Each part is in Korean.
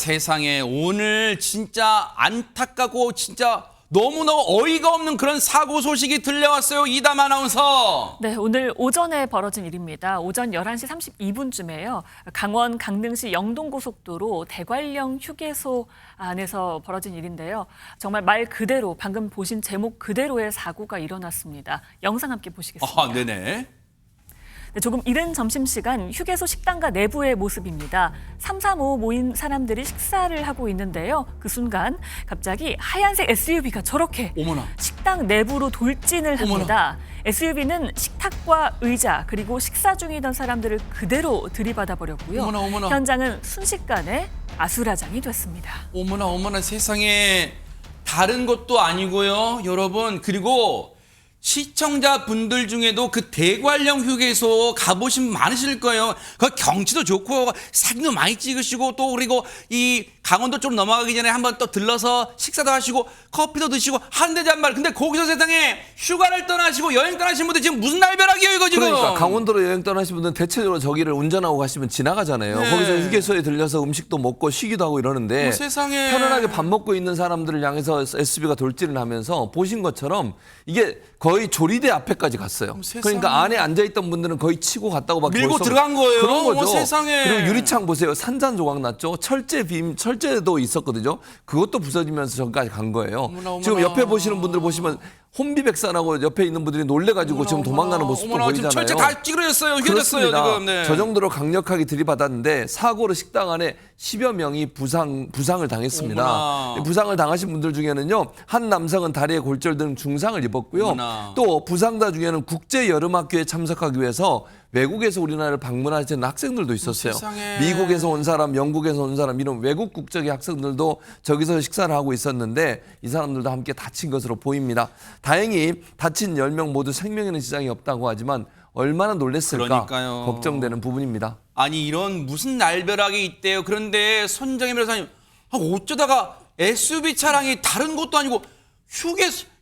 세상에 오늘 진짜 안타깝고 진짜 너무너무 어이가 없는 그런 사고 소식이 들려왔어요. 이담 아나운서. 네, 오늘 오전에 벌어진 일입니다. 오전 11시 32분쯤에요. 강원 강릉시 영동고속도로 대관령 휴게소 안에서 벌어진 일인데요. 정말 말 그대로 방금 보신 제목 그대로의 사고가 일어났습니다. 영상 함께 보시겠습니다. 아, 네네. 네, 조금 이른 점심시간 휴게소 식당가 내부의 모습입니다. 3, 4, 5 모인 사람들이 식사를 하고 있는데요. 그 순간 갑자기 하얀색 SUV가 저렇게 어머나. 식당 내부로 돌진을 합니다. SUV는 식탁과 의자 그리고 식사 중이던 사람들을 그대로 들이받아 버렸고요. 어머나, 어머나. 현장은 순식간에 아수라장이 됐습니다. 어머나 어머나 세상에 다른 것도 아니고요. 여러분 그리고 시청자분들 중에도 그 대관령 휴게소 가보신 분 많으실 거예요. 그 경치도 좋고 사진도 많이 찍으시고 또 그리고 이 강원도 좀 넘어가기 전에 한번 또 들러서 식사도 하시고 커피도 드시고 한대 잔말. 근데 거기서 세상에 휴가를 떠나시고 여행 떠나신 분들 지금 무슨 날벼락이에요 이거 지금. 그러니까 강원도로 여행 떠나신 분들은 대체적으로 저기를 운전하고 가시면 지나가잖아요. 네. 거기서 휴게소에 들려서 음식도 먹고 쉬기도 하고 이러는데 세상에. 편안하게 밥 먹고 있는 사람들을 향해서 SUV가 돌진을 하면서 보신 것처럼 이게 거의 조리대 앞에까지 갔어요. 세상에. 그러니까 안에 앉아있던 분들은 거의 치고 갔다고밖에 밀고 볼 수 들어간 거예요. 그런 거죠. 어머, 세상에. 그리고 유리창 보세요. 산산조각 났죠. 철제도 있었거든요. 그것도 부서지면서 저기까지 간 거예요. 어머나. 지금 옆에 보시는 분들 보시면 혼비백산하고 옆에 있는 분들이 놀래가지고 지금 도망가는 모습도 어머나, 보이잖아요. 지금 철제 다 찌그러졌어요. 휘어졌어요 그렇습니다. 지금. 네. 저 정도로 강력하게 들이받았는데 사고로 식당 안에 10여 명이 부상을 당했습니다. 어머나. 부상을 당하신 분들 중에는요. 한 남성은 다리에 골절 등 중상을 입었고요. 어머나. 또 부상자 중에는 국제 여름학교에 참석하기 위해서 외국에서 우리나라를 방문하시는 학생들도 있었어요. 세상에. 미국에서 온 사람, 영국에서 온 사람 이런 외국 국적의 학생들도 저기서 식사를 하고 있었는데 이 사람들도 함께 다친 것으로 보입니다. 다행히 다친 10명 모두 생명에는 지장이 없다고 하지만 얼마나 놀랬을까 그러니까요. 걱정되는 부분입니다. 아니 이런 무슨 날벼락이 있대요. 그런데 손정혜 변호사님 어쩌다가 SUV 차량이 다른 것도 아니고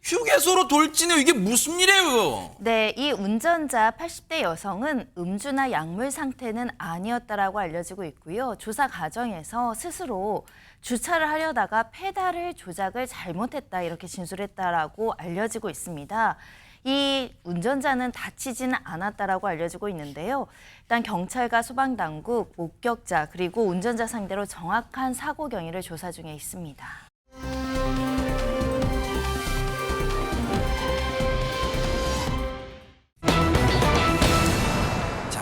휴게소로 돌진해요. 이게 무슨 일이에요? 네, 이 운전자 80대 여성은 음주나 약물 상태는 아니었다라고 알려지고 있고요. 조사 과정에서 스스로 주차를 하려다가 페달을 조작을 잘못했다 이렇게 진술했다라고 알려지고 있습니다. 이 운전자는 다치지는 않았다라고 알려지고 있는데요. 일단 경찰과 소방당국, 목격자 그리고 운전자 상대로 정확한 사고 경위를 조사 중에 있습니다.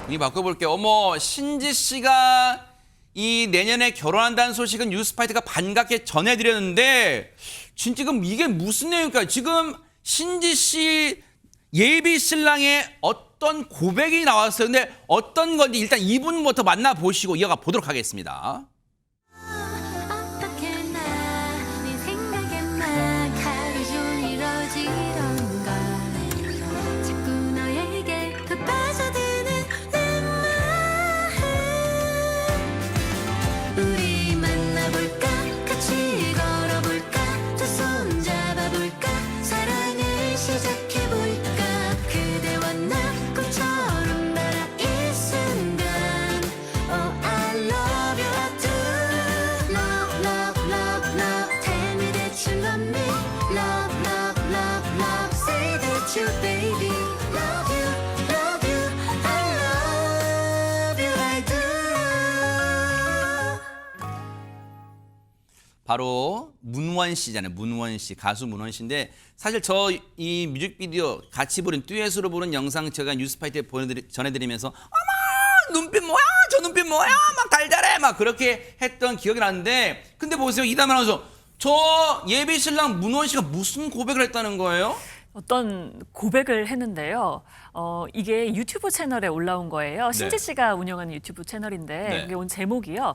분위 바꿔볼게요. 어머 신지 씨가 이 내년에 결혼한다는 소식은 뉴스파이트가 반갑게 전해드렸는데 지금 이게 무슨 내용일까요? 지금 신지 씨 예비 신랑의 어떤 고백이 나왔어요. 근데 어떤 건지 일단 이분부터 만나보시고 이어가 보도록 하겠습니다. 어떻게 네 생각에만 하루 종일 어지러운 걸 자꾸 너에게 더 빠져드는 내 마음 우리 만나볼까 같이 걸어볼까 두 손 잡아볼까 사랑을 시작해볼까 그대와 나 꿈처럼 날아 이 순간 Oh I love you I do Love love love love Tell me that you love me Love love love love Say that you baby Love you love you I love you I do 바로 문원 씨잖아요. 문원 씨, 가수 문원 씨인데 사실 저 이 뮤직비디오 같이 부른 듀엣으로 부른 영상 제가 뉴스파이트에 전해드리면서 어머 눈빛 뭐야 저 눈빛 뭐야 막 달달해 막 그렇게 했던 기억이 나는데 근데 보세요 이담 아나운서 저 예비 신랑 문원 씨가 무슨 고백을 했다는 거예요? 어떤 고백을 했는데요. 이게 유튜브 채널에 올라온 거예요. 신지 씨가 운영하는 유튜브 채널인데 네. 이게 온 제목이요.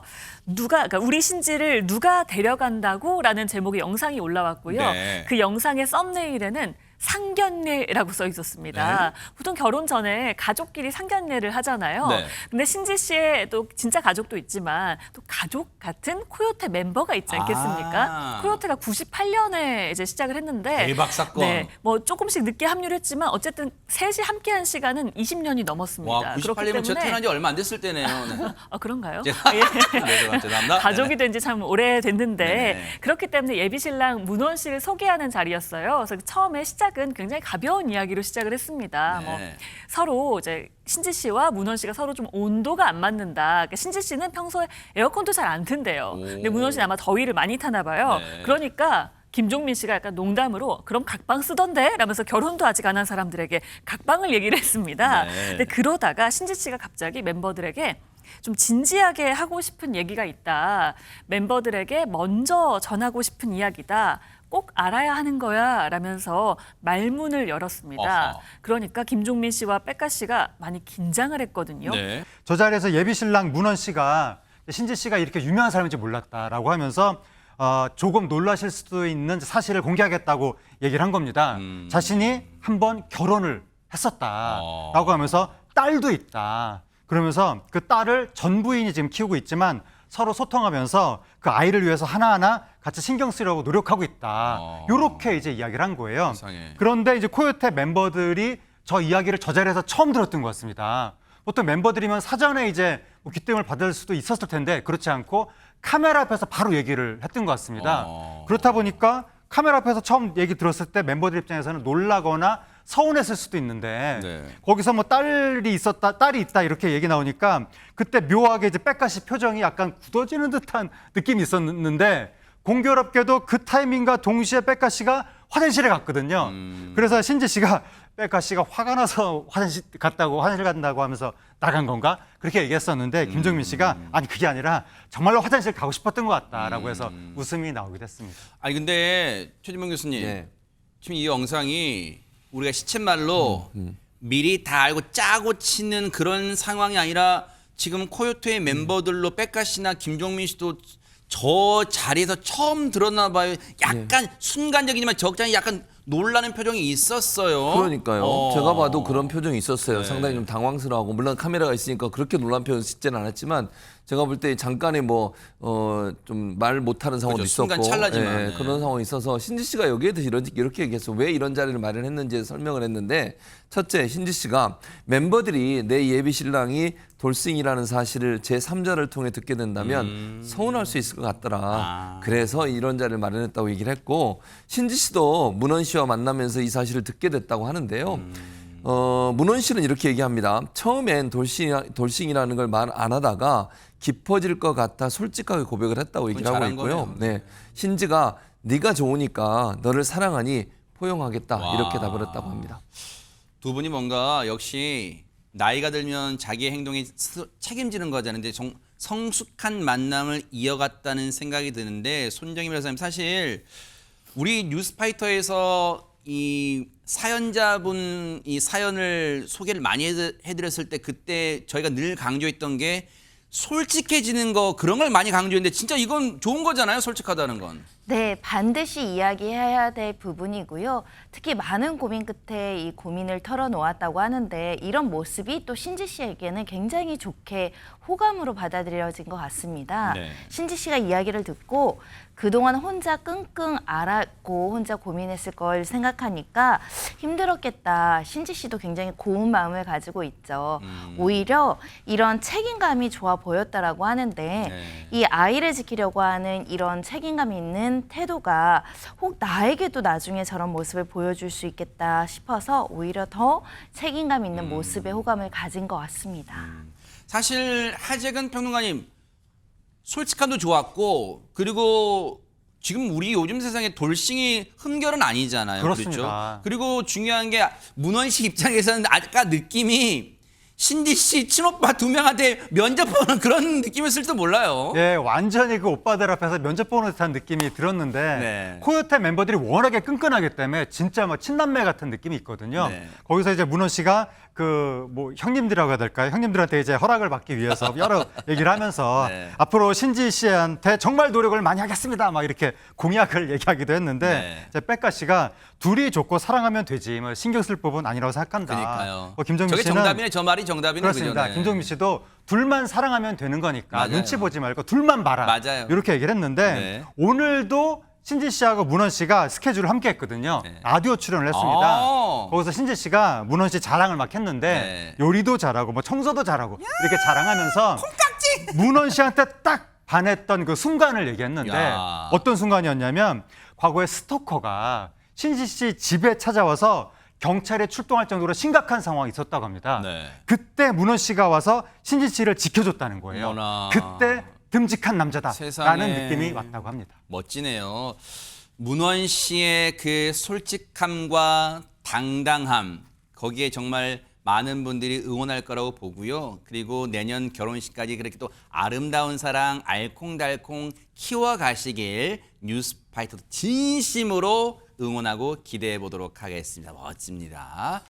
그러니까 우리 신지를 누가 데려간다고라는 제목의 영상이 올라왔고요. 네. 그 영상의 썸네일에는 상견례라고 써 있었습니다. 보통 결혼 전에 가족끼리 상견례를 하잖아요. 네. 근데 신지 씨의 또 진짜 가족도 있지만 또 가족 같은 코요테 멤버가 있지 않겠습니까? 아. 코요테가 98년에 이제 시작을 했는데 대박 사건. 네, 뭐 조금씩 늦게 합류를 했지만 어쨌든 셋이 함께한 시간은 20년이 넘었습니다. 와, 98년이면 저 태어난 지 얼마 안 됐을 때네요. 네. 아, 그런가요? 네, 예. 죄송합니다. 가족이 된 지 참 오래됐는데 네네. 그렇기 때문에 예비 신랑 문원 씨를 소개하는 자리였어요. 그래서 처음에 시작은 굉장히 가벼운 이야기로 시작을 했습니다. 네. 뭐 서로 이제 신지 씨와 문원 씨가 서로 좀 온도가 안 맞는다. 그러니까 신지 씨는 평소에 에어컨도 잘 안 튼대요. 근데 문원 씨는 아마 더위를 많이 타나 봐요. 네. 그러니까 김종민 씨가 약간 농담으로 그럼 각방 쓰던데? 라면서 결혼도 아직 안 한 사람들에게 각방을 얘기를 했습니다. 네. 근데 그러다가 신지 씨가 갑자기 멤버들에게 좀 진지하게 하고 싶은 얘기가 있다. 멤버들에게 먼저 전하고 싶은 이야기다. 꼭 알아야 하는 거야. 라면서 말문을 열었습니다. 어허. 그러니까 김종민 씨와 백가 씨가 많이 긴장을 했거든요. 네. 저 자리에서 예비신랑 문원 씨가 신지 씨가 이렇게 유명한 사람인지 몰랐다라고 하면서 조금 놀라실 수도 있는 사실을 공개하겠다고 얘기를 한 겁니다. 자신이 한번 결혼을 했었다라고 하면서 딸도 있다. 그러면서 그 딸을 전 부인이 지금 키우고 있지만 서로 소통하면서 그 아이를 위해서 하나하나 같이 신경 쓰려고 노력하고 있다. 이렇게 이제 이야기를 한 거예요. 세상에. 그런데 이제 코요테 멤버들이 저 이야기를 저 자리에서 처음 들었던 것 같습니다. 보통 멤버들이면 사전에 이제 뭐 귀띔을 받을 수도 있었을 텐데 그렇지 않고 카메라 앞에서 바로 얘기를 했던 것 같습니다. 그렇다 보니까 카메라 앞에서 처음 얘기 들었을 때 멤버들 입장에서는 놀라거나 서운했을 수도 있는데 네. 거기서 뭐 딸이 있다 이렇게 얘기 나오니까 그때 묘하게 이제 백가 씨 표정이 약간 굳어지는 듯한 느낌이 있었는데 공교롭게도 그 타이밍과 동시에 백가 씨가 화장실에 갔거든요. 그래서 신지 씨가 백가 씨가 화가 나서 화장실 간다고 하면서 나간 건가? 그렇게 얘기했었는데 김종민 씨가 아니 그게 아니라 정말로 화장실 가고 싶었던 것 같다라고 해서 웃음이 나오기도 했습니다. 아니 근데 최진봉 교수님, 네. 지금 이 영상이 우리가 시쳇말로 미리 다 알고 짜고 치는 그런 상황이 아니라 지금 코요테의 멤버들로 백가 씨나 김종민 씨도 저 자리에서 처음 들었나 봐요. 약간 순간적이지만 적잖이 약간 놀라는 표정이 있었어요. 그러니까요. 제가 봐도 그런 표정이 있었어요. 네. 상당히 좀 당황스러워하고 물론 카메라가 있으니까 그렇게 놀란 표현 짓지는 않았지만 제가 볼 때 잠깐의 뭐 좀 말 못하는 상황도 그렇죠. 있었고 순간 찰나지만. 네. 그런 상황이 있어서 신지 씨가 여기에 대해서 이렇게 얘기했어. 왜 이런 자리를 마련했는지 설명을 했는데 첫째 신지 씨가 멤버들이 내 예비 신랑이 돌싱이라는 사실을 제 3자를 통해 듣게 된다면 서운할 수 있을 것 같더라. 그래서 이런 자리를 마련했다고 얘기를 했고 신지 씨도 문원 씨와 만나면서 이 사실을 듣게 됐다고 하는데요. 문원 씨는 이렇게 얘기합니다. 처음엔 돌싱이라는 걸 말 안 하다가 깊어질 것 같아 솔직하게 고백을 했다고 얘기를 하고 잘한 있고요. 거네요. 네, 신지가 네가 좋으니까 너를 사랑하니 포용하겠다 이렇게 답을 했다고 합니다. 두 분이 뭔가 역시 나이가 들면 자기의 행동에 책임지는 거잖아요. 근데 성숙한 만남을 이어갔다는 생각이 드는데 손정임 변호사님 사실 우리 뉴스파이터에서 이 사연자분 이 사연을 소개를 많이 해드렸을 때 그때 저희가 늘 강조했던 게 솔직해지는 거 그런 걸 많이 강조했는데 진짜 이건 좋은 거잖아요. 솔직하다는 건. 네, 반드시 이야기해야 될 부분이고요. 특히 많은 고민 끝에 이 고민을 털어놓았다고 하는데 이런 모습이 또 신지 씨에게는 굉장히 좋게 호감으로 받아들여진 것 같습니다. 네. 신지 씨가 이야기를 듣고 그동안 혼자 끙끙 앓았고 혼자 고민했을 걸 생각하니까 힘들었겠다. 신지 씨도 굉장히 고운 마음을 가지고 있죠. 오히려 이런 책임감이 좋아 보였다라고 하는데 네. 이 아이를 지키려고 하는 이런 책임감 있는 태도가 혹 나에게도 나중에 저런 모습을 보여줄 수 있겠다 싶어서 오히려 더 책임감 있는 모습에 호감을 가진 것 같습니다. 사실 하재근 평론가님 솔직함도 좋았고 그리고 지금 우리 요즘 세상에 돌싱이 흠결은 아니잖아요. 그렇습니다. 그렇죠? 그리고 중요한 게 문원 씨 입장에서는 아까 느낌이 신지 씨 친오빠 2명한테 면접 보는 그런 느낌이었을지도 몰라요. 예, 완전히 그 오빠들 앞에서 면접 보는 듯한 느낌이 들었는데 네. 코요태 멤버들이 워낙에 끈끈하기 때문에 진짜 뭐 친남매 같은 느낌이 있거든요. 네. 거기서 이제 문원 씨가 그 뭐 형님들이라고 해야 될까요? 형님들한테 이제 허락을 받기 위해서 여러 얘기를 하면서 네. 앞으로 신지 씨한테 정말 노력을 많이 하겠습니다. 막 이렇게 공약을 얘기하기도 했는데 네. 이제 백가 씨가 둘이 좋고 사랑하면 되지 뭐 신경 쓸 부분 아니라고 생각한다. 그러니까요. 뭐 김정민 저게 씨는 정답이네. 저 말이 정답이네. 그렇습니다. 그죠? 네. 김종민 씨도 둘만 사랑하면 되는 거니까 맞아요. 눈치 보지 말고 둘만 봐라. 맞아요. 이렇게 얘기를 했는데 네. 오늘도 신지 씨하고 문원 씨가 스케줄을 함께 했거든요. 네. 라디오 출연을 했습니다. 아. 거기서 신지 씨가 문원 씨 자랑을 막 했는데 네. 요리도 잘하고 뭐 청소도 잘하고 이렇게 자랑하면서 문원 씨한테 딱 반했던 그 순간을 얘기했는데 야. 어떤 순간이었냐면 과거에 스토커가 신지 씨 집에 찾아와서 경찰에 출동할 정도로 심각한 상황이 있었다고 합니다. 네. 그때 문원 씨가 와서 신지 씨를 지켜줬다는 거예요. 어머나. 그때 듬직한 남자다라는 세상에. 느낌이 왔다고 합니다. 멋지네요. 문원 씨의 그 솔직함과 당당함, 거기에 정말 많은 분들이 응원할 거라고 보고요. 그리고 내년 결혼식까지 그렇게 또 아름다운 사랑 알콩달콩 키워가시길 뉴스파이터도 진심으로 응원하고 기대해 보도록 하겠습니다. 멋집니다.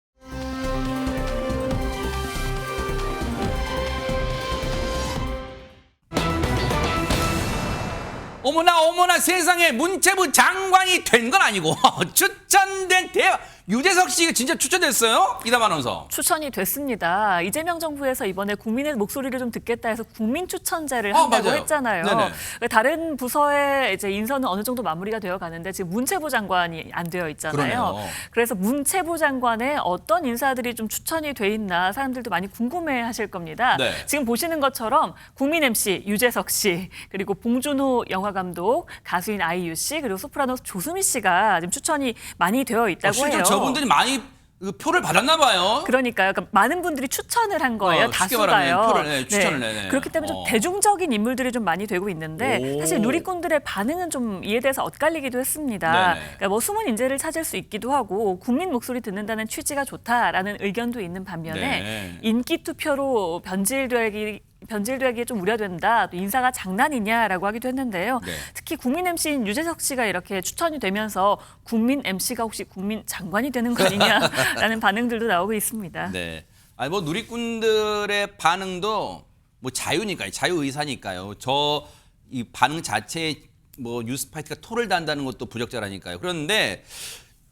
어머나 어머나 세상에 문체부 장관이 된 건 아니고 추천된 대학 유재석 씨가 진짜 추천됐어요? 이담 아나운서. 추천이 됐습니다. 이재명 정부에서 이번에 국민의 목소리를 좀 듣겠다 해서 국민 추천제를 한다고 맞아요. 했잖아요. 네네. 다른 부서의 이제 인선은 어느 정도 마무리가 되어 가는데 지금 문체부 장관이 안 되어 있잖아요. 그러네요. 그래서 문체부 장관에 어떤 인사들이 좀 추천이 돼 있나 사람들도 많이 궁금해하실 겁니다. 네. 지금 보시는 것처럼 국민 MC 유재석 씨, 그리고 봉준호 영화 감독, 가수인 아이유 씨, 그리고 소프라노 조수미 씨가 지금 추천이 많이 되어 있다고 실제로 해요. 저분들이 많이 그 표를 받았나 봐요. 그러니까 많은 분들이 추천을 한 거예요. 쉽게 다수가요. 말하면 표를, 네, 추천을, 네네. 그렇기 때문에 좀 대중적인 인물들이 좀 많이 되고 있는데 오. 사실 누리꾼들의 반응은 좀 이에 대해서 엇갈리기도 했습니다. 네네. 그러니까 뭐 숨은 인재를 찾을 수 있기도 하고 국민 목소리 듣는다는 취지가 좋다라는 의견도 있는 반면에 네. 인기 투표로 변질되기에 좀 우려된다. 또 인사가 장난이냐라고 하기도 했는데요. 네. 특히 국민 MC인 유재석 씨가 이렇게 추천이 되면서 국민 MC가 혹시 국민 장관이 되는 거 아니냐라는 반응들도 나오고 있습니다. 네. 아니 뭐 누리꾼들의 반응도 뭐 자유니까요. 자유 의사니까요. 저 이 반응 자체에 뭐 뉴스파이트가 토를 단다는 것도 부적절하니까요. 그런데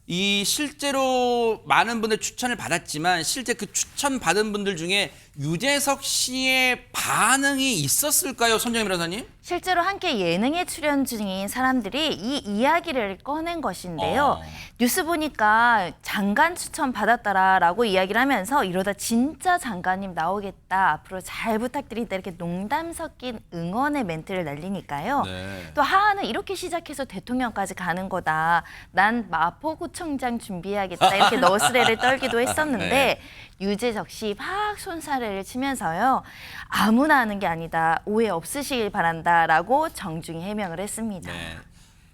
이 실제로 많은 분들 추천을 받았지만 실제 그 추천 받은 분들 중에 유재석 씨의 반응이 있었을까요, 손정희 변호사님? 실제로 함께 예능에 출연 중인 사람들이 이 이야기를 꺼낸 것인데요. 뉴스 보니까 장관 추천 받았다라고 이야기를 하면서 이러다 진짜 장관님 나오겠다. 앞으로 잘 부탁드린다. 이렇게 농담 섞인 응원의 멘트를 날리니까요. 네. 또 하하는 이렇게 시작해서 대통령까지 가는 거다. 난 마포구청장 준비해야겠다. 이렇게 너스레를 떨기도 했었는데 네. 유재석 씨 막 손사래를 치면서요. 아무나 하는 게 아니다. 오해 없으시길 바란다라고 정중히 해명을 했습니다. 네.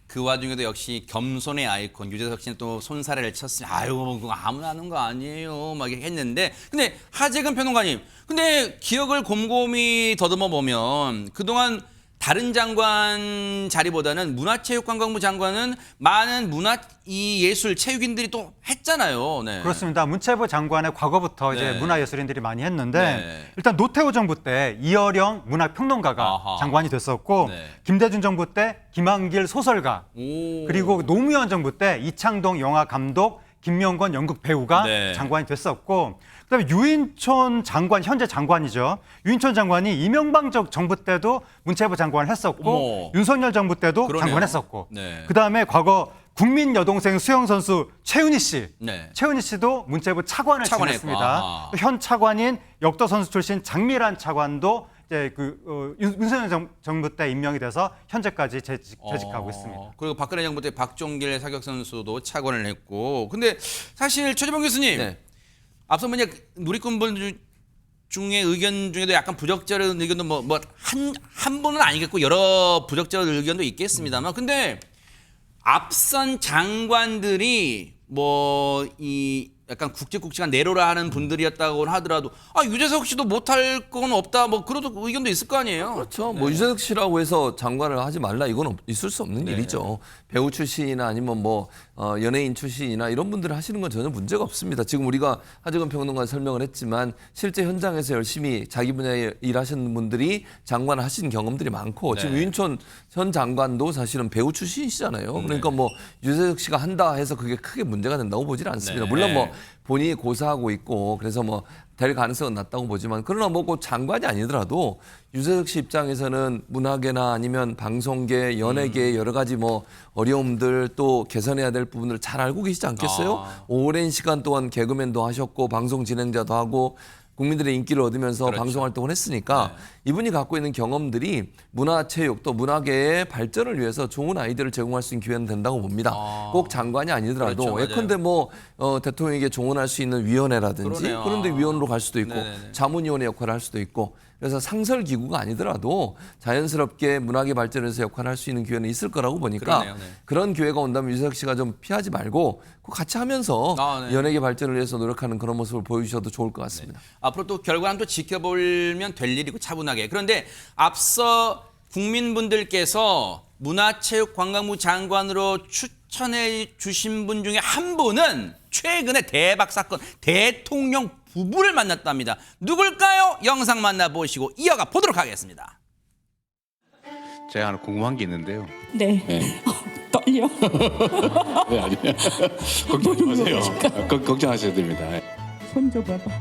그 와중에도 역시 겸손의 아이콘 유재석 씨는 또 손사래를 쳤으니 아유 뭐 그거 아무나 하는 거 아니에요 막 이렇게 했는데 근데 하재근 평론가님 근데 기억을 곰곰이 더듬어 보면 그동안 다른 장관 자리보다는 문화체육관광부 장관은 많은 문화 이 예술 체육인들이 또 했잖아요. 네. 그렇습니다. 문체부 장관의 과거부터 이제 네. 문화예술인들이 많이 했는데 네. 일단 노태우 정부 때 이어령 문화평론가가 아하. 장관이 됐었고 네. 김대중 정부 때 김한길 소설가 오. 그리고 노무현 정부 때 이창동 영화 감독 김명건 연극 배우가 네. 장관이 됐었고 그다음에 유인촌 장관 현재 장관이죠. 유인촌 장관이 이명박 정부 때도 문체부 장관을 했었고 어머. 윤석열 정부 때도 그러네요. 장관했었고 네. 그다음에 과거 국민 여동생 수영 선수 최은희 씨, 네. 최은희 씨도 문체부 차관을 차관했고, 지냈습니다. 아하. 또 현 차관인 역도 선수 출신 장미란 차관도 이제 윤석열 정부 때 임명이 돼서 현재까지 재직하고 있습니다. 그리고 박근혜 정부 때 박종길 사격 선수도 차관을 했고 근데 사실 최재범 교수님 네. 앞서 뭐냐 누리꾼분 중에 의견 중에도 약간 부적절한 의견도 한 분은 아니겠고 여러 부적절한 의견도 있겠습니다만 근데 앞선 장관들이 뭐 이 약간 굵직굵직한 내로라 하는 분들이었다고 하더라도 유재석 씨도 못할 건 없다 뭐 그런 의견도 있을 거 아니에요. 그렇죠. 뭐 유재석 씨라고 해서 장관을 하지 말라 이건 있을 수 없는 일이죠. 배우 출신이나 아니면 뭐 연예인 출신이나 이런 분들이 하시는 건 전혀 문제가 없습니다. 지금 우리가 하정은 평론가 설명을 했지만 실제 현장에서 열심히 자기 분야에 일하시는 분들이 장관을 하신 경험들이 많고 지금 유인촌 전 장관도 사실은 배우 출신이시잖아요. 그러니까 뭐 유재석 씨가 한다 해서 그게 크게 문제가 된다고 보지는 않습니다. 물론 뭐 본인이 고사하고 있고 그래서 뭐 될 가능성은 낮다고 보지만 그러나 뭐 꼭 장관이 아니더라도 유재석 씨 입장에서는 문화계나 아니면 방송계, 연예계 여러 가지 뭐 어려움들 또 개선해야 될 부분을 잘 알고 계시지 않겠어요? 오랜 시간 동안 개그맨도 하셨고 방송 진행자도 하고 국민들의 인기를 얻으면서 그렇죠. 방송 활동을 했으니까 이분이 갖고 있는 경험들이 문화체육 또 문화계의 발전을 위해서 좋은 아이디어를 제공할 수 있는 기회는 된다고 봅니다. 꼭 장관이 아니더라도 그렇죠, 맞아요. 예컨대 뭐 대통령에게 조언할 수 있는 위원회라든지 그러네요. 그런 데 위원으로 갈 수도 있고 네네네. 자문위원회 역할을 할 수도 있고 그래서 상설 기구가 아니더라도 자연스럽게 문화계 발전에서 역할을 할 수 있는 기회는 있을 거라고 보니까 그러네요, 네. 그런 기회가 온다면 유재석 씨가 좀 피하지 말고 꼭 같이 하면서 네. 연예계 발전을 위해서 노력하는 그런 모습을 보여주셔도 좋을 것 같습니다. 앞으로 또 결과는 또 지켜보면 될 일이고 차분하게. 그런데 앞서 국민분들께서 문화체육관광부 장관으로 추천해 주신 분 중에 한 분은 최근에 대박 사건 대통령 부부를 만났답니다. 누굴까요? 영상 만나보시고 이어가 보도록 하겠습니다. 제가 하나 궁금한 게 있는데요. 네. 떨려. 네, 아니요. 걱정하지 마세요. 걱정하셔야 됩니다. 손 줘봐봐.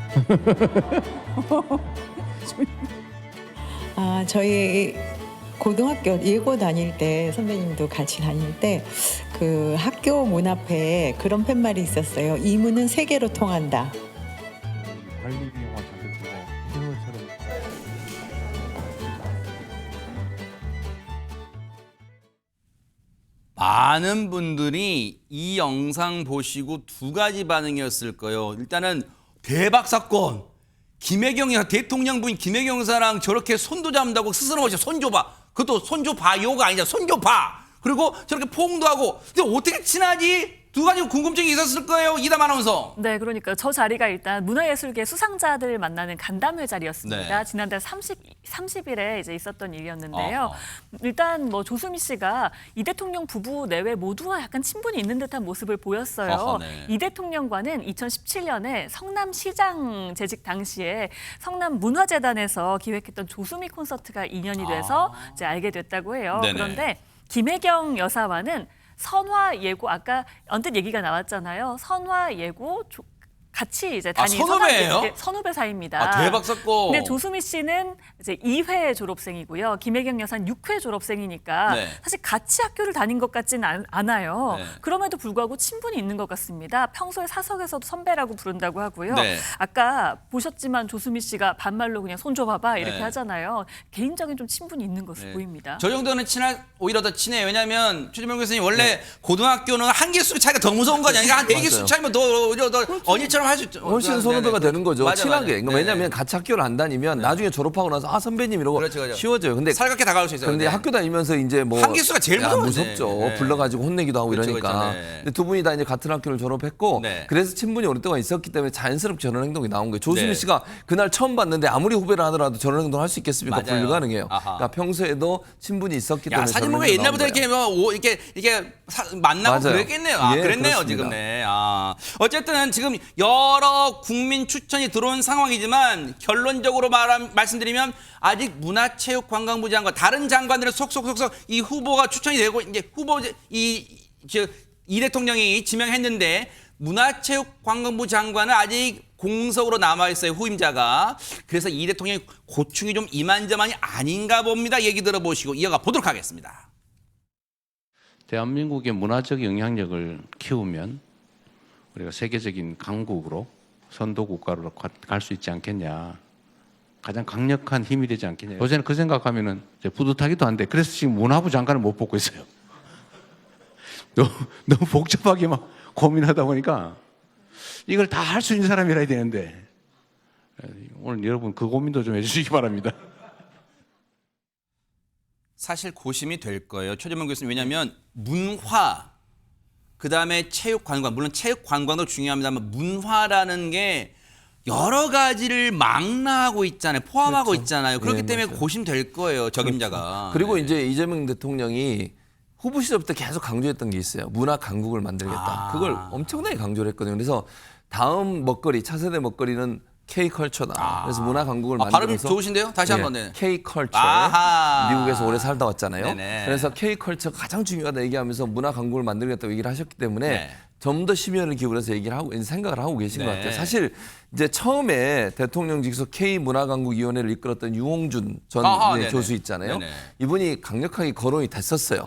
아, 저희 고등학교 예고 다닐 때 선배님도 같이 다닐 때 그 학교 문 앞에 그런 팻말이 있었어요. 이문은 세계로 통한다. 많은 분들이 이 영상 보시고 두 가지 반응이었을 거예요. 일단은 대박 사건. 김혜경이 대통령 부인 김혜경 사랑 저렇게 손도 잡는다고 스스로 오셔 손 줘봐. 그것도 손 줘봐요가 아니라 손 줘봐. 그리고 저렇게 포옹도 하고. 근데 어떻게 친하지? 두 가지 궁금증이 있었을 거예요. 이담 아나운서. 네, 그러니까 저 자리가 일단 문화예술계 수상자들 만나는 간담회 자리였습니다. 네. 지난달 30일에 이제 있었던 일이었는데요. 일단 뭐 조수미 씨가 이 대통령 부부 내외 모두와 약간 친분이 있는 듯한 모습을 보였어요. 네. 이 대통령과는 2017년에 성남시장 재직 당시에 성남문화재단에서 기획했던 조수미 콘서트가 인연이 돼서 이제 알게 됐다고 해요. 네네. 그런데 김혜경 여사와는 선화 예고 아까 언뜻 얘기가 나왔잖아요. 선화 예고 같이 이제 다니는 선후배예요? 선후배 사이입니다. 대박 사건. 근데 조수미 씨는 이제 2회 졸업생이고요. 김혜경 여사는 6회 졸업생이니까 네. 사실 같이 학교를 다닌 것 같지는 않아요. 네. 그럼에도 불구하고 친분이 있는 것 같습니다. 평소에 사석에서도 선배라고 부른다고 하고요. 네. 아까 보셨지만 조수미 씨가 반말로 그냥 손 줘봐봐 이렇게 네. 하잖아요. 개인적인 좀 친분이 있는 것으로 보입니다. 저 정도는 오히려 더 친해요. 왜냐하면 최재명 교수님 원래 고등학교는 한 개수 차이가 더 무서운 거 아니야? 한 네 개수 맞아요. 차이면 더 언니처럼 할 수 있죠. 훨씬 선후배가 네네. 되는 거죠. 맞아, 친하게. 맞아. 그러니까 왜냐하면 같이 학교를 안 다니면 나중에 졸업하고 나서 선배님 이러고 그렇죠. 쉬워져요. 근데 살갑게 다가올 수 있어요. 근데 네. 학교 다니면서 이제 뭐 한기수가 제일 무서운데. 무섭죠. 네. 불러가지고 혼내기도 하고 그렇죠, 이러니까. 그렇죠. 네. 근데 두 분이 다 이제 같은 학교를 졸업했고 네. 그래서 친분이 오랫동안 있었기 때문에 자연스럽게 저런 행동이 나온 거예요. 조수미 네. 씨가 그날 처음 봤는데 아무리 후배를 하더라도 저런 행동을 할 수 있겠습니까? 맞아요. 불가능해요. 아하. 그러니까 평소에도 친분이 있었기 야, 때문에 사진 저런 보면 행동이 옛날부터 나온 이렇게 거예요. 뭐 이게 만나고 맞아요. 그랬겠네요. 예, 그랬네요, 그렇습니다. 지금. 네. 어쨌든 지금 여러 국민 추천이 들어온 상황이지만 결론적으로 말씀드리면 아직 문화체육관광부 장관 다른 장관들은 속속속속 이 후보가 추천이 되고 이제 이 대통령이 지명했는데 문화체육관광부 장관은 아직 공석으로 남아 있어요, 후임자가. 그래서 이 대통령이 고충이 좀 이만저만이 아닌가 봅니다. 얘기 들어보시고 이어가 보도록 하겠습니다. 대한민국의 문화적 영향력을 키우면 우리가 세계적인 강국으로 선도 국가로 갈 수 있지 않겠냐. 가장 강력한 힘이 되지 않겠냐. 요새는 그 생각하면은 이제 뿌듯하기도 한데 그래서 지금 문화부 장관을 못 뽑고 있어요. 너무 복잡하게 막 고민하다 보니까 이걸 다 할 수 있는 사람이라 해야 되는데 오늘 여러분 그 고민도 좀 해주시기 바랍니다. 사실 고심이 될 거예요. 최재명 교수님. 왜냐하면 문화, 그다음에 체육관광, 물론 체육관광도 중요합니다만 문화라는 게 여러 가지를 망라하고 있잖아요. 포함하고 그렇죠. 있잖아요. 그렇기 네, 때문에 맞아요. 고심될 거예요. 적임자가. 그리고 네. 이제 이재명 대통령이 후보 시절부터 계속 강조했던 게 있어요. 문화 강국을 만들겠다. 그걸 엄청나게 강조를 했거든요. 그래서 다음 먹거리, 차세대 먹거리는 K컬처다. 그래서 문화 강국을 발음이 만들어서 좋으신데요? 다시 한번. 네. K컬처. 아하. 미국에서 오래 살다 왔잖아요. 네네. 그래서 K컬처가 가장 중요하다 얘기하면서 문화 강국을 만들겠다고 얘기를 하셨기 때문에 네. 좀 더 심혈을 기울여서 얘기를 하고 생각을 하고 계신 것 네. 같아요. 사실 이제 처음에 대통령직에서 K문화강국위원회를 이끌었던 유홍준 전 아하, 네, 네네. 교수 있잖아요. 네네. 이분이 강력하게 거론이 됐었어요.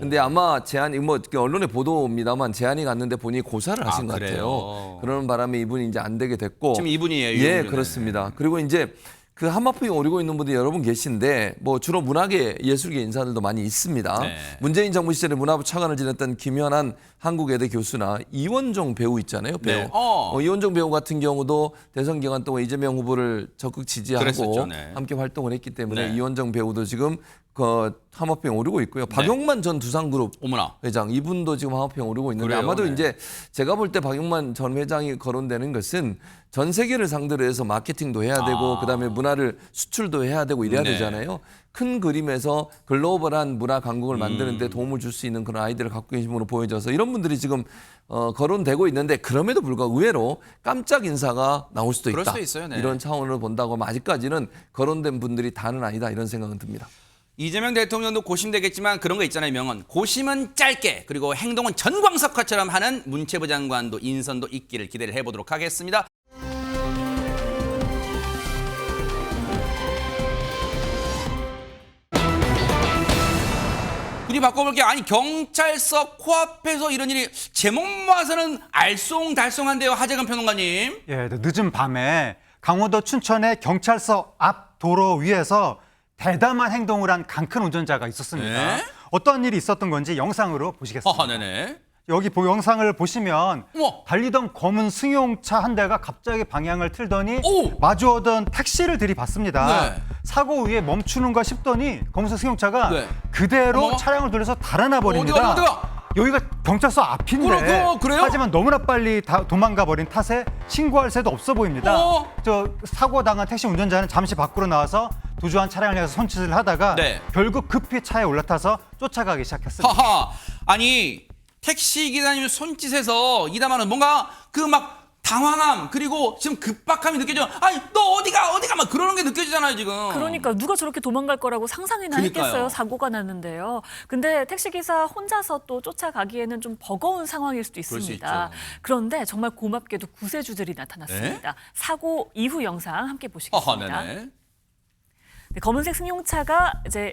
근데 아마 제안이 뭐 언론의 보도입니다만 제안이 갔는데 본인이 고사를 하신 것 그래요? 같아요. 그러는 바람에 이분이 이제 안 되게 됐고 지금 이분이에요. 예, 유홍준. 그렇습니다. 그리고 이제 그 한마평에 오르고 있는 분들이 여러분 계신데 뭐 주로 문화계 예술계 인사들도 많이 있습니다. 네. 문재인 정부 시절에 문화부 차관을 지냈던 김현한 한국외대 교수나 이원종 배우 있잖아요. 배우. 네. 이원종 배우 같은 경우도 대선 기간 동안 이재명 후보를 적극 지지하고 그랬었죠. 네. 함께 활동을 했기 때문에 네. 이원종 배우도 지금 그 한마평에 오르고 있고요. 박용만 전 두산그룹 어머나. 회장 이분도 지금 한마평에 오르고 있는데 그래요? 아마도 네. 이제 제가 볼 때 박용만 전 회장이 거론되는 것은 전 세계를 상대로 해서 마케팅도 해야 되고 그다음에 문화를 수출도 해야 되고 이래야 네. 되잖아요. 큰 그림에서 글로벌한 문화 강국을 만드는 데 도움을 줄 수 있는 그런 아이디어를 갖고 계신 분으로 보여져서 이런 분들이 지금 거론되고 있는데 그럼에도 불구하고 의외로 깜짝 인사가 나올 수도 그럴 있다. 수도 있어요. 네. 이런 차원으로 본다고 하면 아직까지는 거론된 분들이 다는 아니다 이런 생각은 듭니다. 이재명 대통령도 고심되겠지만 그런 거 있잖아요. 명언. 고심은 짧게 그리고 행동은 전광석화처럼 하는 문체부 장관도 인선도 있기를 기대를 해보도록 하겠습니다. 우리 바꿔볼게요. 아니 경찰서 코앞에서 이런 일이 제목만 봐서는 알쏭달쏭한데요. 하재근 평론가님. 예, 늦은 밤에 강원도 춘천의 경찰서 앞 도로 위에서 대담한 행동을 한 강큰 운전자가 있었습니다. 네? 어떤 일이 있었던 건지 영상으로 보시겠습니다. 네네. 여기 영상을 보시면 어머. 달리던 검은 승용차 한 대가 갑자기 방향을 틀더니 오. 마주오던 택시를 들이받습니다. 네. 사고 위에 멈추는가 싶더니 검은 승용차가 네. 그대로 어머. 차량을 돌려서 달아나 버립니다. 어디가? 여기가 경찰서 앞인데 그래요? 하지만 너무나 빨리 도망가 버린 탓에 신고할 새도 없어 보입니다. 저 사고 당한 택시 운전자는 잠시 밖으로 나와서 도주한 차량을 향해서 손짓을 하다가 네. 결국 급히 차에 올라타서 쫓아가기 시작했습니다. 하하. 아니 택시 기사님 손짓에서 이다마는 뭔가 그 막 당황함 그리고 지금 급박함이 느껴져. 아니 너 어디가 막 그러는 게 느껴지잖아요 지금. 그러니까 누가 저렇게 도망갈 거라고 상상이나 그러니까요. 했겠어요. 사고가 났는데요. 근데 택시기사 혼자서 또 쫓아가기에는 좀 버거운 상황일 수도 수 있습니다. 있죠. 그런데 정말 고맙게도 구세주들이 나타났습니다. 사고 이후 영상 함께 보시겠습니다. 하하, 네네. 네, 검은색 승용차가 이제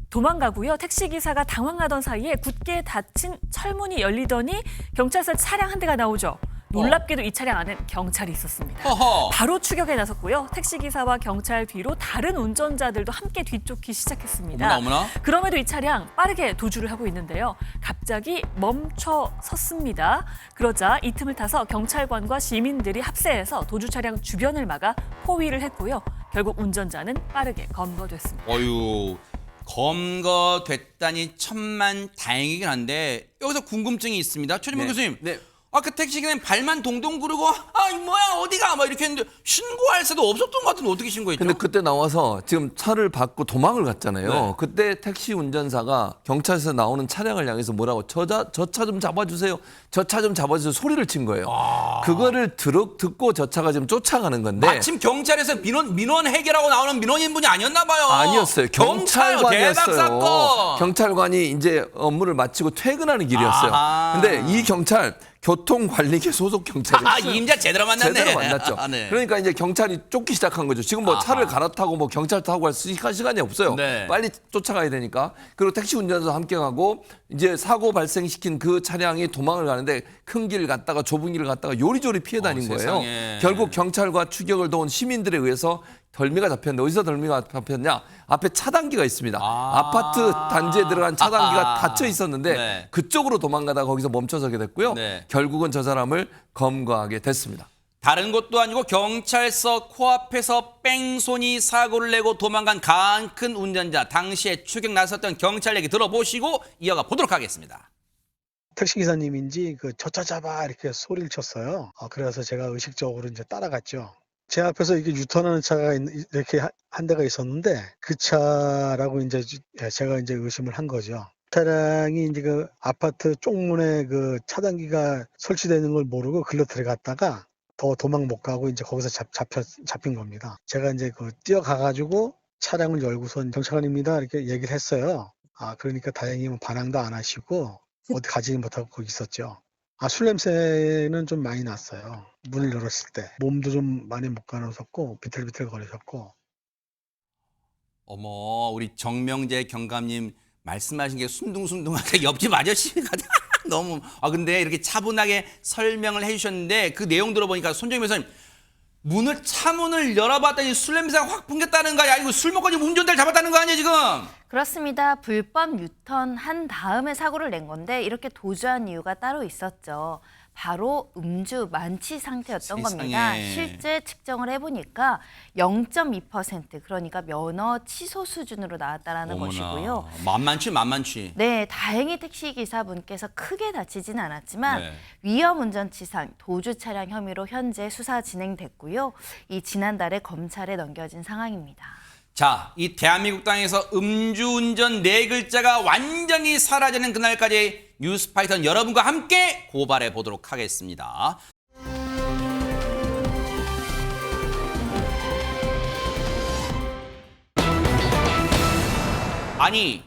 도망가고요. 택시기사가 당황하던 사이에 굳게 닫힌 철문이 열리더니 경찰서 차량 한 대가 나오죠. 놀랍게도 이 차량 안에 경찰이 있었습니다. 허허. 바로 추격에 나섰고요. 택시기사와 경찰 뒤로 다른 운전자들도 함께 뒤쫓기 시작했습니다. 어머나. 그럼에도 이 차량 빠르게 도주를 하고 있는데요. 갑자기 멈춰 섰습니다. 그러자 이 틈을 타서 경찰관과 시민들이 합세해서 도주 차량 주변을 막아 포위를 했고요. 결국 운전자는 빠르게 검거됐습니다. 어유 검거됐다니 천만 다행이긴 한데 여기서 궁금증이 있습니다. 최진봉 네. 교수님. 네. 아까 택시 기사님 발만 동동 구르고 뭐야 어디가 막 이렇게 했는데 신고할 새도 없었던 것 같은데 어떻게 신고했죠? 근데 그때 나와서 지금 차를 받고 도망을 갔잖아요. 네. 그때 택시 운전사가 경찰서에 나오는 차량을 향해서 뭐라고 저 차 좀 잡아주세요. 저 차 좀 잡아주세요. 소리를 친 거예요. 그거를 듣고 저 차가 지금 쫓아가는 건데 마침 경찰에서 민원 해결하고 나오는 민원인 분이 아니었나 봐요. 아니었어요. 경찰 대박 사건. 경찰관이 이제 업무를 마치고 퇴근하는 길이었어요. 아하. 근데 이 경찰 교통관리계 소속 경찰이었어요. 임자 제대로 만났네. 제대로 만났죠. 네. 그러니까 이제 경찰이 쫓기 시작한 거죠. 지금 뭐 차를 갈아타고 뭐 경찰 타고 갈 시간이 없어요. 네. 빨리 쫓아가야 되니까. 그리고 택시 운전자도 함께 가고 이제 사고 발생시킨 그 차량이 도망을 가는데 큰 길을 갔다가 좁은 길을 갔다가 요리조리 피해 다닌 거예요. 세상에. 결국 경찰과 추격을 도운 시민들에 의해서 덜미가 잡혔는데 어디서 덜미가 잡혔냐? 앞에 차단기가 있습니다. 아파트 단지에 들어간 차단기가 닫혀 있었는데 네. 그쪽으로 도망가다가 거기서 멈춰서게 됐고요. 네. 결국은 저 사람을 검거하게 됐습니다. 다른 곳도 아니고 경찰서 코앞에서 뺑소니 사고를 내고 도망간 큰 운전자 당시에 추격 나섰던 경찰 얘기 들어보시고 이어가 보도록 하겠습니다. 택시기사님인지 그 저차 잡아 이렇게 소리를 쳤어요. 그래서 제가 의식적으로 이제 따라갔죠. 제 앞에서 이게 유턴하는 차가 이렇게 한 대가 있었는데 그 차라고 이제 제가 이제 의심을 한 거죠. 차량이 이제 그 아파트 쪽문에 그 차단기가 설치되는 걸 모르고 글로 들어갔다가 더 도망 못 가고 이제 거기서 잡힌 겁니다. 제가 이제 그 뛰어가가지고 차량을 열고선 경찰관입니다 이렇게 얘기를 했어요. 그러니까 다행히 뭐 반항도 안 하시고 어디 가지 못하고 거기 있었죠. 술 냄새는 좀 많이 났어요. 문을 열었을 때. 몸도 좀 많이 못 가누셨고 비틀비틀 거리셨고. 어머, 우리 정명재 경감님 말씀하신 게 순둥순둥하게 옆집 아저씨가 너무 근데 이렇게 차분하게 설명을 해주셨는데 그 내용 들어보니까 손정희 변호사님 차문을 열어봤더니 술 냄새가 확 풍겼다는 거야. 이거 술 먹고 지금 운전대를 잡았다는 거 아니야 지금? 그렇습니다. 불법 유턴한 다음에 사고를 낸 건데 이렇게 도주한 이유가 따로 있었죠. 바로 음주 만취 상태였던 겁니다. 세상에. 실제 측정을 해보니까 0.2% 그러니까 면허 취소 수준으로 나왔다라는 것이고요. 만만치. 네, 다행히 택시기사분께서 크게 다치진 않았지만 네. 위험운전치상 도주 차량 혐의로 현재 수사 진행됐고요. 이 지난달에 검찰에 넘겨진 상황입니다. 자, 이 대한민국 땅에서 음주운전 4글자가 완전히 사라지는 그날까지 뉴스파이터 여러분과 함께 고발해 보도록 하겠습니다. 아니,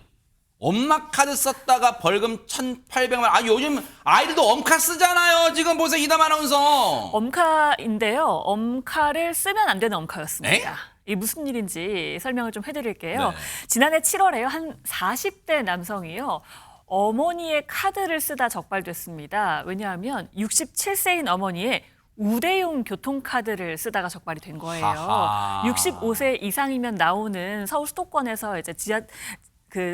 엄마 카드 썼다가 벌금 1,800만. 요즘 아이들도 엄카 쓰잖아요. 지금 보세요, 이담 아나운서. 엄카인데요. 엄카를 쓰면 안 되는 엄카였습니다. 에? 이 무슨 일인지 설명을 좀 해드릴게요. 네. 지난해 7월에요. 한 40대 남성이요. 어머니의 카드를 쓰다 적발됐습니다. 왜냐하면 67세인 어머니의 우대용 교통카드를 쓰다가 적발이 된 거예요. 하하. 65세 이상이면 나오는 서울 수도권에서 이제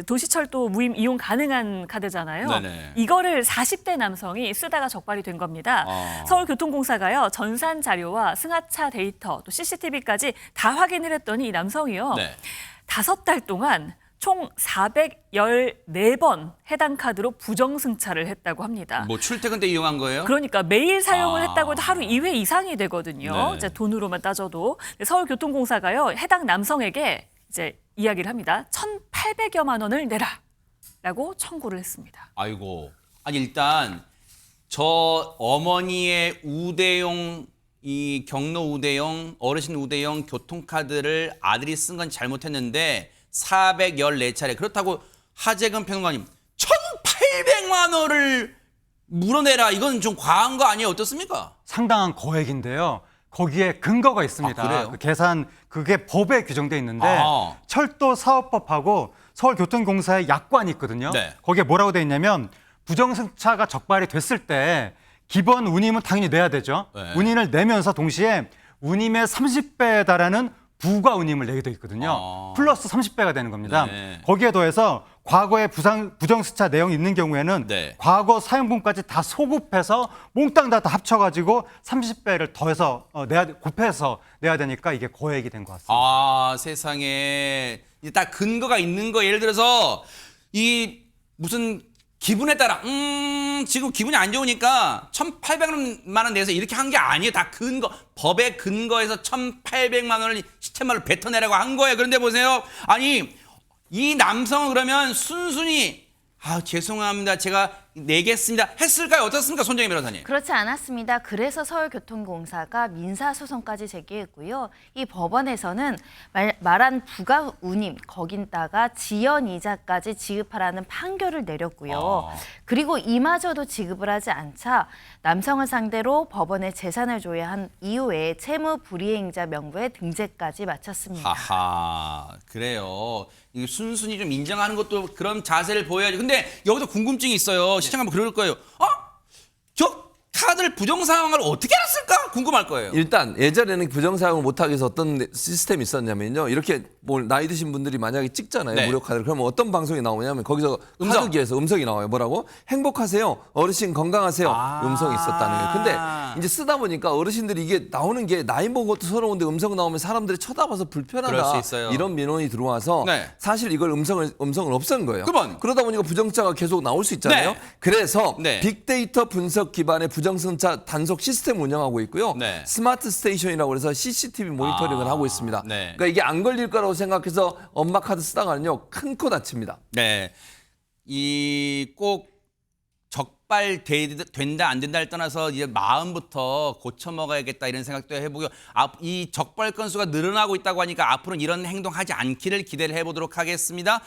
도시철도 무임 이용 가능한 카드잖아요. 네네. 이거를 40대 남성이 쓰다가 적발이 된 겁니다. 서울교통공사가요. 전산 자료와 승하차 데이터 또 CCTV까지 다 확인을 했더니 이 남성이요. 네. 5달 동안 총 414번 해당 카드로 부정승차를 했다고 합니다. 뭐 출퇴근 때 이용한 거예요? 그러니까 매일 사용을 했다고 해도 하루 2회 이상이 되거든요. 네. 이제 돈으로만 따져도. 서울교통공사가요. 해당 남성에게 이제 이야기를 합니다. 1,800여만 원을 내라라고 청구를 했습니다. 아이고. 아니 일단 저 어머니의 우대용 이 경로 우대용 어르신 우대용 교통카드를 아들이 쓴 건 잘못했는데 414차례. 그렇다고 하재근 평론가님 1,800만 원을 물어내라. 이건 좀 과한 거 아니에요? 어떻습니까? 상당한 거액인데요. 거기에 근거가 있습니다. 그래요? 그 계산 그게 법에 규정돼 있는데 아. 철도 사업법하고 서울교통공사의 약관이 있거든요. 네. 거기에 뭐라고 돼 있냐면 부정승차가 적발이 됐을 때 기본 운임은 당연히 내야 되죠. 네. 운임을 내면서 동시에 운임의 30배에 달하는 부가 운임을 내게 돼 있거든요. 플러스 30배가 되는 겁니다. 네. 거기에 더해서 과거에 부정승차 내용이 있는 경우에는 네. 과거 사용분까지 다 소급해서 몽땅 다 합쳐가지고 30배를 더해서 곱해서 내야 되니까 이게 거액이 된 것 같습니다. 세상에. 이제 딱 근거가 있는 거. 예를 들어서 이 무슨 기분에 따라 지금 기분이 안 좋으니까 1,800만 원 내서 이렇게 한 게 아니에요. 다 근거, 법의 근거에서 1,800만 원을 시체말로 뱉어내라고 한 거예요. 그런데 보세요. 아니 이 남성은 그러면 순순히 죄송합니다. 제가 내겠습니다. 했을까요? 어떻습니까? 손정희 변호사님. 그렇지 않았습니다. 그래서 서울교통공사가 민사소송까지 제기했고요. 이 법원에서는 말한 부가 운임, 거긴다가 지연이자까지 지급하라는 판결을 내렸고요. 그리고 이마저도 지급을 하지 않자 남성을 상대로 법원에 재산을 줘야 한 이후에 채무 불이행자 명부에 등재까지 마쳤습니다. 하하, 그래요. 이게 순순히 좀 인정하는 것도 그런 자세를 보여야지. 근데 여기서 궁금증이 있어요. 시청 한번 그럴 거예요. 저 카드를 부정사용을 어떻게 했을까? 궁금할 거예요. 일단 예전에는 부정사용을 못하게 해서 어떤 시스템이 있었냐면요. 이렇게 나이 드신 분들이 만약에 찍잖아요. 네. 무료 카드를. 그러면 어떤 방송이 나오냐면 거기서 카드기에서 음성이 나와요. 뭐라고? 행복하세요. 어르신 건강하세요. 음성이 있었다는 거예요. 근데 이제 쓰다 보니까 어르신들이 이게 나오는 게 나이 먹은 것도 서러운데 음성 나오면 사람들이 쳐다봐서 그럴 불편하다. 수 있어요. 이런 민원이 들어와서 네. 사실 이걸 음성을 없앤 거예요. 그러면. 그러다 보니까 부정차가 계속 나올 수 있잖아요. 네. 그래서 네. 빅데이터 분석 기반의 부정승차 단속 시스템 운영하고 있고요. 네. 스마트 스테이션이라고 해서 CCTV 모니터링을 하고 있습니다. 네. 그러니까 이게 안 걸릴 거라고 생각해서 엄마 카드 쓰다가는요 큰 코 다칩니다. 네. 이 꼭 적발된다 안 된다를 떠나서 이제 마음부터 고쳐 먹어야겠다 이런 생각도 해보고요. 이 적발 건수가 늘어나고 있다고 하니까 앞으로는 이런 행동하지 않기를 기대를 해보도록 하겠습니다.